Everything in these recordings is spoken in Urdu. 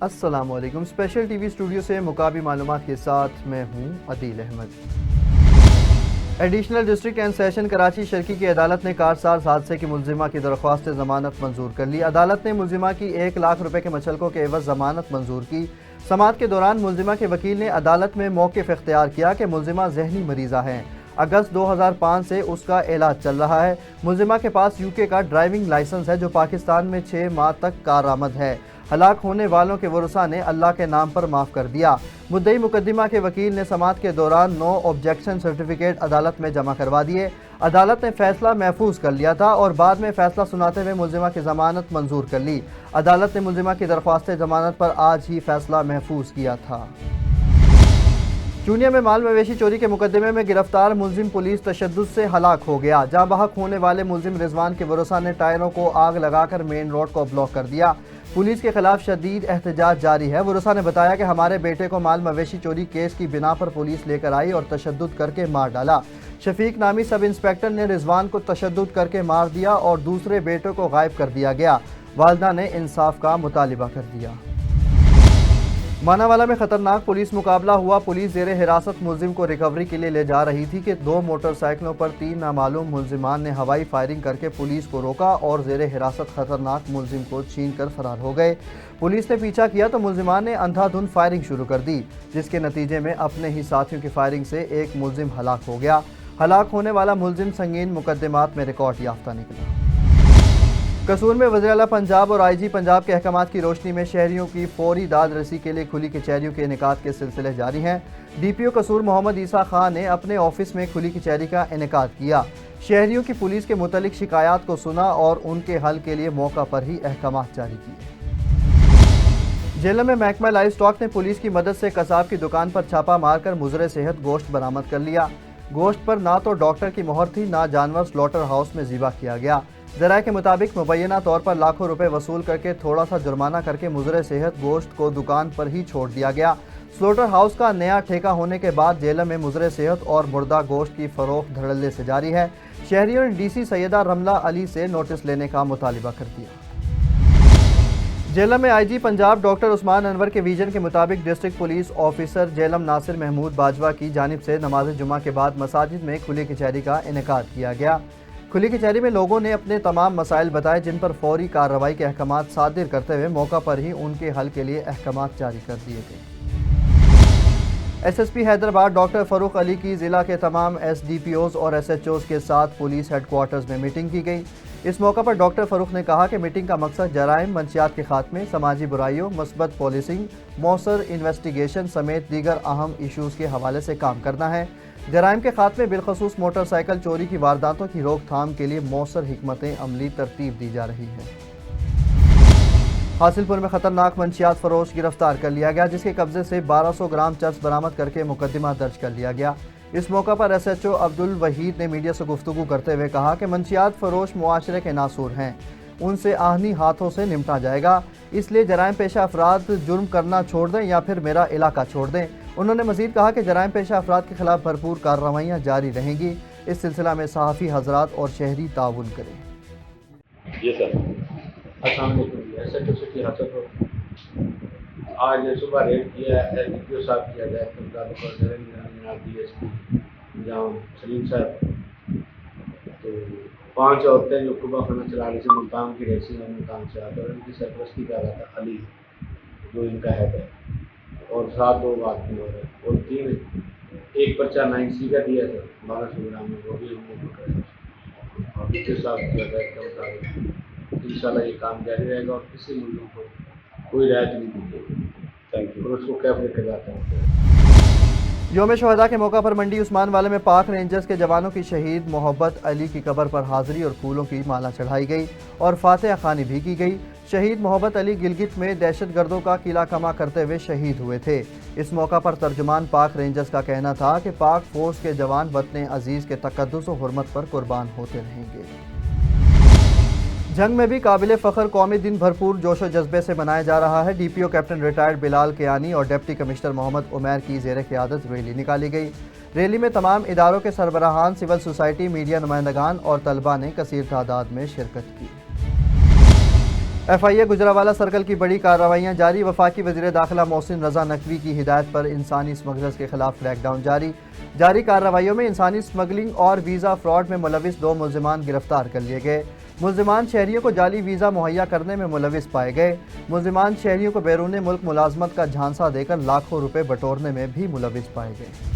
السلام علیکم۔ اسپیشل ٹی وی اسٹوڈیو سے مقامی معلومات کے ساتھ میں ہوں Adeel Ahmed. Additional district and session Karachi شرقی کی عدالت نے کارساز حادثے کی ملزمہ کی درخواست ضمانت منظور کر لی۔ عدالت نے ملزمہ کی 1 لاکھ روپے کے مچلقوں کے عوض ضمانت منظور کی۔ سماعت کے دوران ملزمہ کے وکیل نے عدالت میں موقف اختیار کیا کہ ملزمہ ذہنی مریضہ ہیں۔ اگست 2005 سے اس کا علاج چل رہا ہے۔ ملزمہ کے پاس UK کا ڈرائیونگ لائسنس ہے جو پاکستان میں 6 ماہ تک کارآمد ہے۔ ہلاک ہونے والوں کے ورثاء نے اللہ کے نام پر معاف کر دیا۔ مدعی مقدمہ کے وکیل نے سماعت کے دوران 9 آبجیکشن سرٹیفکیٹ عدالت میں جمع کروا دیے۔ عدالت نے فیصلہ محفوظ کر لیا تھا اور بعد میں فیصلہ سناتے ہوئے ملزمہ کی ضمانت منظور کر لی۔ عدالت نے ملزمہ کی درخواست ضمانت پر آج ہی فیصلہ محفوظ کیا تھا۔ چونیا میں مال مویشی چوری کے مقدمے میں گرفتار ملزم پولیس تشدد سے ہلاک ہو گیا۔ جاں بحق ہونے والے ملزم رضوان کے ورثاء نے ٹائروں کو آگ لگا کر مین روڈ کو بلاک کر دیا۔ پولیس کے خلاف شدید احتجاج جاری ہے۔ ورثاء نے بتایا کہ ہمارے بیٹے کو مال مویشی چوری کیس کی بنا پر پولیس لے کر آئی اور تشدد کر کے مار ڈالا۔ شفیق نامی سب انسپیکٹر نے رضوان کو تشدد کر کے مار دیا اور دوسرے بیٹے کو غائب کر دیا گیا۔ والدہ نے انصاف کا مطالبہ کر دیا۔ ماناوالا میں خطرناک پولیس مقابلہ ہوا۔ پولیس زیر حراست ملزم کو ریکوری کے لیے لے جا رہی تھی کہ 2 موٹر سائیکلوں پر 3 نامعلوم ملزمان نے ہوائی فائرنگ کر کے پولیس کو روکا اور زیر حراست خطرناک ملزم کو چھین کر فرار ہو گئے۔ پولیس نے پیچھا کیا تو ملزمان نے اندھا دھند فائرنگ شروع کر دی، جس کے نتیجے میں اپنے ہی ساتھیوں کی فائرنگ سے ایک ملزم ہلاک ہو گیا۔ ہلاک ہونے والا ملزم سنگین مقدمات میں ریکارڈ یافتہ نکلا۔ قصور میں وزیر اعلیٰ پنجاب اور IG پنجاب کے احکامات کی روشنی میں شہریوں کی فوری داد رسی کے لیے کھلی کچہریوں کے انعقاد کے سلسلے جاری ہیں۔ DPO قصور محمد عیسیٰ خان نے اپنے آفس میں کھلی کچہری کا انعقاد کیا۔ شہریوں کی پولیس کے متعلق شکایات کو سنا اور ان کے حل کے لیے موقع پر ہی احکامات جاری کیے۔ جہلم میں محکمہ لائیو اسٹاک نے پولیس کی مدد سے قصاب کی دکان پر چھاپہ مار کر مضر صحت گوشت برآمد کر لیا۔ گوشت پر نہ تو ڈاکٹر کی مہر تھی، نہ جانور سلوٹر ہاؤس میں ذبح کیا گیا۔ ذرائع کے مطابق مبینہ طور پر لاکھوں روپے وصول کر کے تھوڑا سا جرمانہ کر کے مضر صحت گوشت کو دکان پر ہی چھوڑ دیا گیا۔ سلوٹر ہاؤس کا نیا ٹھیکہ ہونے کے بعد جہلم میں مضر صحت اور مردہ گوشت کی فروخت دھڑلے سے جاری ہے۔ شہریوں نے DC سیدہ رملہ علی سے نوٹس لینے کا مطالبہ کر دیا۔ جہلم میں IG پنجاب ڈاکٹر عثمان انور کے ویژن کے مطابق ڈسٹرکٹ پولیس آفیسر جہلم ناصر محمود باجوہ کی جانب سے نماز جمعہ کے بعد مساجد میں کھلی کچہری کا انعقاد کیا گیا۔ کھلی کچہری میں لوگوں نے اپنے تمام مسائل بتائے جن پر فوری کارروائی کے احکامات صادر کرتے ہوئے موقع پر ہی ان کے حل کے لیے احکامات جاری کر دیے گئے۔ SSP حیدرآباد ڈاکٹر فاروق علی کی ضلع کے تمام SDPOs اور SHOs کے ساتھ پولیس ہیڈ کوارٹرز میں میٹنگ کی گئی۔ اس موقع پر ڈاکٹر فاروق نے کہا کہ میٹنگ کا مقصد جرائم، منشیات کے خاتمے، سماجی برائیوں، مثبت پالیسنگ، مؤثر انویسٹیگیشن سمیت دیگر اہم ایشوز کے حوالے سے کام کرنا ہے۔ جرائم کے خاتمے بالخصوص موٹر سائیکل چوری کی وارداتوں کی روک تھام کے لیے مؤثر حکمت عملی ترتیب دی جا رہی ہے۔ حاصل پور میں خطرناک منشیات فروش گرفتار کر لیا گیا، جس کے قبضے سے 1200 گرام چرس برآمد کر کے مقدمہ درج کر لیا گیا۔ اس موقع پر SHO عبد الوحید نے میڈیا سے گفتگو کرتے ہوئے کہا کہ منشیات فروش معاشرے کے ناسور ہیں، ان سے آہنی ہاتھوں سے نمٹا جائے گا، اس لیے جرائم پیشہ افراد جرم کرنا چھوڑ دیں یا پھر میرا علاقہ چھوڑ دیں۔ انہوں نے مزید کہا کہ جرائم پیشہ افراد کے خلاف بھرپور کارروائیاں جاری رہیں گی۔ اس سلسلہ میں صحافی حضرات اور شہری تعاون کریں۔ جی سر، السلام علیکم۔ SHO سٹی حاصل ہو آج صبح ریڈ کیا ہے DPO صاحب کی ہدایت کے مطابق اور جناب DSP جام سلیم صاحب، تو 5 عورتیں جو قبہ خانہ چلا رہی تھیں ملتان کی رہتی ہیں، ملتان سے آتے اور ان کی سرپرستی کر رہا تھا علی جو ان کا ہیڈ ہے، اور 7 لوگ آدمی ہو رہے اور 3 ایک پرچہ 9C کا دیا تھا 1200 گرام میں، وہ بھی ہم نے پکڑا اور DPO صاحب کی ہدایت کے مطابق انشاءاللہ یہ کام جاری رہے گا اور کسی ملزم کو کوئی رعایت نہیں دی جائے گی۔ Thank you. اور اس کو کیف لے کے جاتا ہوں۔ یوم شہداء کے موقع پر منڈی عثمان والے میں پاک رینجرز کے جوانوں کی شہید محبت علی کی قبر پر حاضری اور پھولوں کی مالا چڑھائی گئی اور فاتحہ خوانی بھی کی گئی۔ شہید محبت علی گلگت میں دہشت گردوں کا قلعہ کما کرتے ہوئے شہید ہوئے تھے۔ اس موقع پر ترجمان پاک رینجرز کا کہنا تھا کہ پاک فورس کے جوان وطن عزیز کے تقدس و حرمت پر قربان ہوتے رہیں گے۔ جنگ میں بھی قابل فخر قومی دن بھرپور جوش و جذبے سے منایا جا رہا ہے۔ DPO کیپٹن ریٹائرڈ بلال کیانی اور ڈپٹی کمشنر محمد عمیر کی زیر قیادت ریلی نکالی گئی۔ ریلی میں تمام اداروں کے سربراہان، سول سوسائٹی، میڈیا نمائندگان اور طلباء نے کثیر تعداد میں شرکت کی۔ FIA گجرانوالہ سرکل کی بڑی کارروائیاں جاری۔ وفاقی وزیر داخلہ محسن رضا نقوی کی ہدایت پر انسانی اسمگلرز کے خلاف کریک ڈاؤن جاری کارروائیوں میں انسانی اسمگلنگ اور ویزا فراڈ میں ملوث 2 ملزمان گرفتار کر لیے گئے۔ ملزمان شہریوں کو جعلی ویزا مہیا کرنے میں ملوث پائے گئے۔ ملزمان شہریوں کو بیرون ملک ملازمت کا جھانسا دے کر لاکھوں روپے بٹورنے میں بھی ملوث پائے گئے۔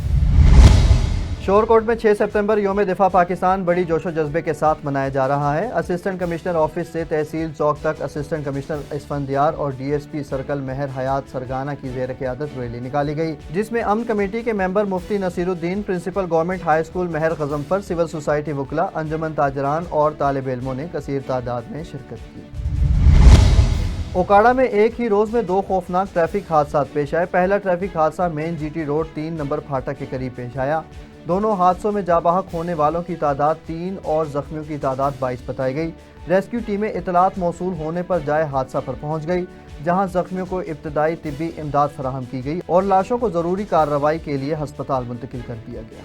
شورکوٹ میں 6 سپتمبر یوم دفاع پاکستان بڑی جوش و جذبے کے ساتھ منایا جا رہا ہے۔ اسسٹنٹ کمشنر آفس سے تحصیل چوک تک اسسٹنٹ کمشنر اسفندیار اور DSP سرکل مہر حیات سرگانہ کی زیر قیادت ریلی نکالی گئی، جس میں امن کمیٹی کے ممبر مفتی نصیر الدین، پرنسپل گورنمنٹ ہائی اسکول مہر غضنفر، سول سوسائٹی وکلاء، انجمن تاجران اور طالب علموں نے کثیر تعداد میں شرکت کی۔ اوکاڑہ میں ایک ہی روز میں 2 خوفناک ٹریفک حادثات پیش آئے۔ پہلا ٹریفک حادثہ مین GT روڈ 3 نمبر پھاٹک کے قریب پیش آیا۔ دونوں حادثوں میں جاں بحق ہونے والوں کی تعداد 3 اور زخمیوں کی تعداد 22 بتائی گئی۔ ریسکیو ٹیمیں اطلاعات موصول ہونے پر جائے حادثہ پر پہنچ گئی، جہاں زخمیوں کو ابتدائی طبی امداد فراہم کی گئی اور لاشوں کو ضروری کارروائی کے لیے ہسپتال منتقل کر دیا گیا۔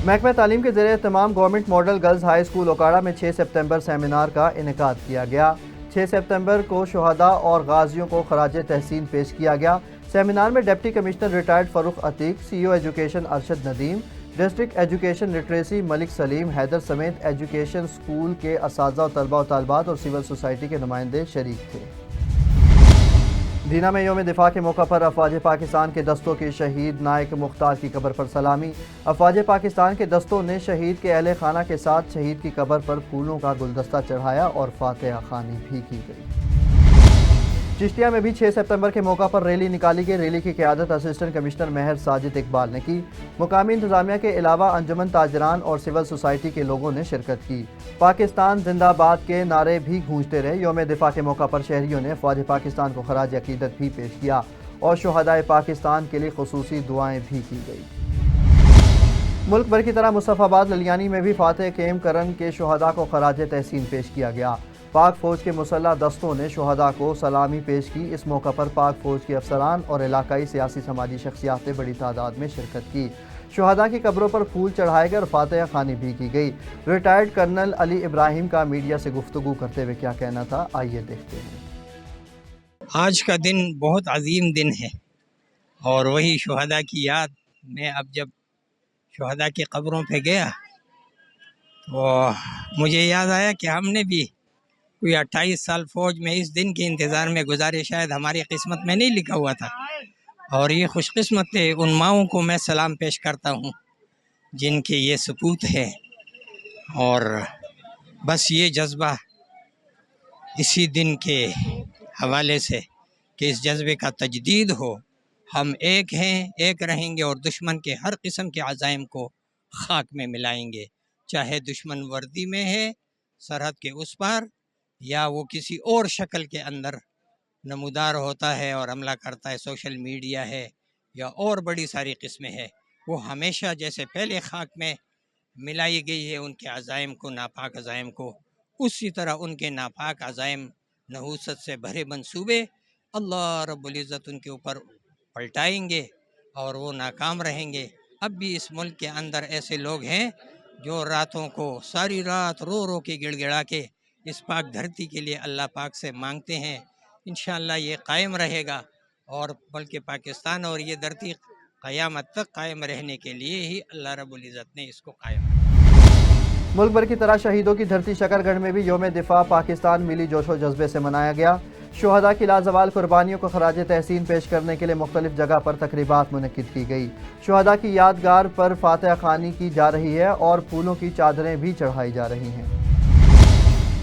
محکمہ تعلیم کے زیر اہتمام government model girls high school Okara میں 6 سپتمبر سیمینار کا انعقاد کیا گیا۔ 6 سپتمبر کو شہداء اور غازیوں کو خراج تحسین پیش کیا گیا۔ سیمینار میں deputy commissioner retired Farooq Atiq, CEO education Arshad Nadeem, district education literacy Malik Saleem Haider سمیت ایجوکیشن اسکول کے اساتذہ و طلباء و طالبات اور سول سوسائٹی کے نمائندے شریک تھے۔ دینا میں یوم دفاع کے موقع پر افواج پاکستان کے دستوں کے شہید نائک مختار کی قبر پر سلامی۔ افواج پاکستان کے دستوں نے شہید کے اہل خانہ کے ساتھ شہید کی قبر پر پھولوں کا گلدستہ چڑھایا اور فاتحہ خوانی بھی کی گئی۔ چشتیہ میں بھی 6 سپتمبر کے موقع پر ریلی نکالی گئی۔ ریلی کی قیادت اسسٹنٹ کمشنر مہر ساجد اقبال نے کی۔ مقامی انتظامیہ کے علاوہ انجمن تاجران اور سول سوسائٹی کے لوگوں نے شرکت کی۔ پاکستان زندہ باد کے نعرے بھی گونجتے رہے۔ یوم دفاع کے موقع پر شہریوں نے افواج پاکستان کو خراج عقیدت بھی پیش کیا اور شہدائے پاکستان کے لیے خصوصی دعائیں بھی کی گئی۔ ملک بھر کی طرح مصطفی آباد للیانی میں بھی فاتح کیم کرن کے شہداء کو خراج تحسین پیش کیا گیا۔ پاک فوج کے مسلح دستوں نے شہداء کو سلامی پیش کی۔ اس موقع پر پاک فوج کے افسران اور علاقائی سیاسی سماجی شخصیات نے بڑی تعداد میں شرکت کی۔ شہداء کی قبروں پر پھول چڑھائے گئے اور فاتحہ خوانی بھی کی گئی۔ ریٹائرڈ کرنل علی ابراہیم کا میڈیا سے گفتگو کرتے ہوئے کیا کہنا تھا، آئیے دیکھتے ہیں۔ آج کا دن بہت عظیم دن ہے اور وہی شہداء کی یاد میں اب جب شہداء کی قبروں پہ گیا تو مجھے یاد آیا کہ ہم نے بھی کوئی 28 سال فوج میں اس دن کے انتظار میں گزارے، شاید ہماری قسمت میں نہیں لکھا ہوا تھا، اور یہ خوش قسمت ان ماؤں کو میں سلام پیش کرتا ہوں جن کے یہ سپوت ہے، اور بس یہ جذبہ اسی دن کے حوالے سے کہ اس جذبے کا تجدید ہو، ہم ایک ہیں، ایک رہیں گے اور دشمن کے ہر قسم کے عزائم کو خاک میں ملائیں گے، چاہے دشمن وردی میں ہے سرحد کے اس پار یا وہ کسی اور شکل کے اندر نمودار ہوتا ہے اور حملہ کرتا ہے، سوشل میڈیا ہے یا اور بڑی ساری قسمیں ہیں، وہ ہمیشہ جیسے پہلے خاک میں ملائی گئی ہے ان کے عزائم کو، ناپاک عزائم کو، اسی طرح ان کے ناپاک عزائم، نحوست سے بھرے منصوبے اللہ رب العزت ان کے اوپر پلٹائیں گے اور وہ ناکام رہیں گے۔ اب بھی اس ملک کے اندر ایسے لوگ ہیں جو راتوں کو ساری رات رو رو کے گڑ گڑا کے اس پاک دھرتی کے لیے اللہ پاک سے مانگتے ہیں۔ انشاءاللہ یہ قائم رہے گا اور بلکہ پاکستان اور یہ دھرتی قیامت تک قائم رہنے کے لیے ہی اللہ رب العزت نے اس کو قائم کیا۔ ملک بھر کی طرح شہیدوں کی دھرتی شکر گڑھ میں بھی یوم دفاع پاکستان ملی جوش و جذبے سے منایا گیا۔ شہداء کی لازوال قربانیوں کو خراج تحسین پیش کرنے کے لیے مختلف جگہ پر تقریبات منعقد کی گئی۔ شہداء کی یادگار پر فاتحہ خوانی کی جا رہی ہے اور پھولوں کی چادریں بھی چڑھائی جا رہی ہیں۔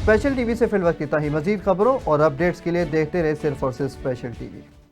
اسپیشل ٹی وی سے فی الوقت اتنا ہی۔ مزید خبروں اور اپڈیٹس کے لیے دیکھتے رہے صرف اور صرف اسپیشل ٹی وی۔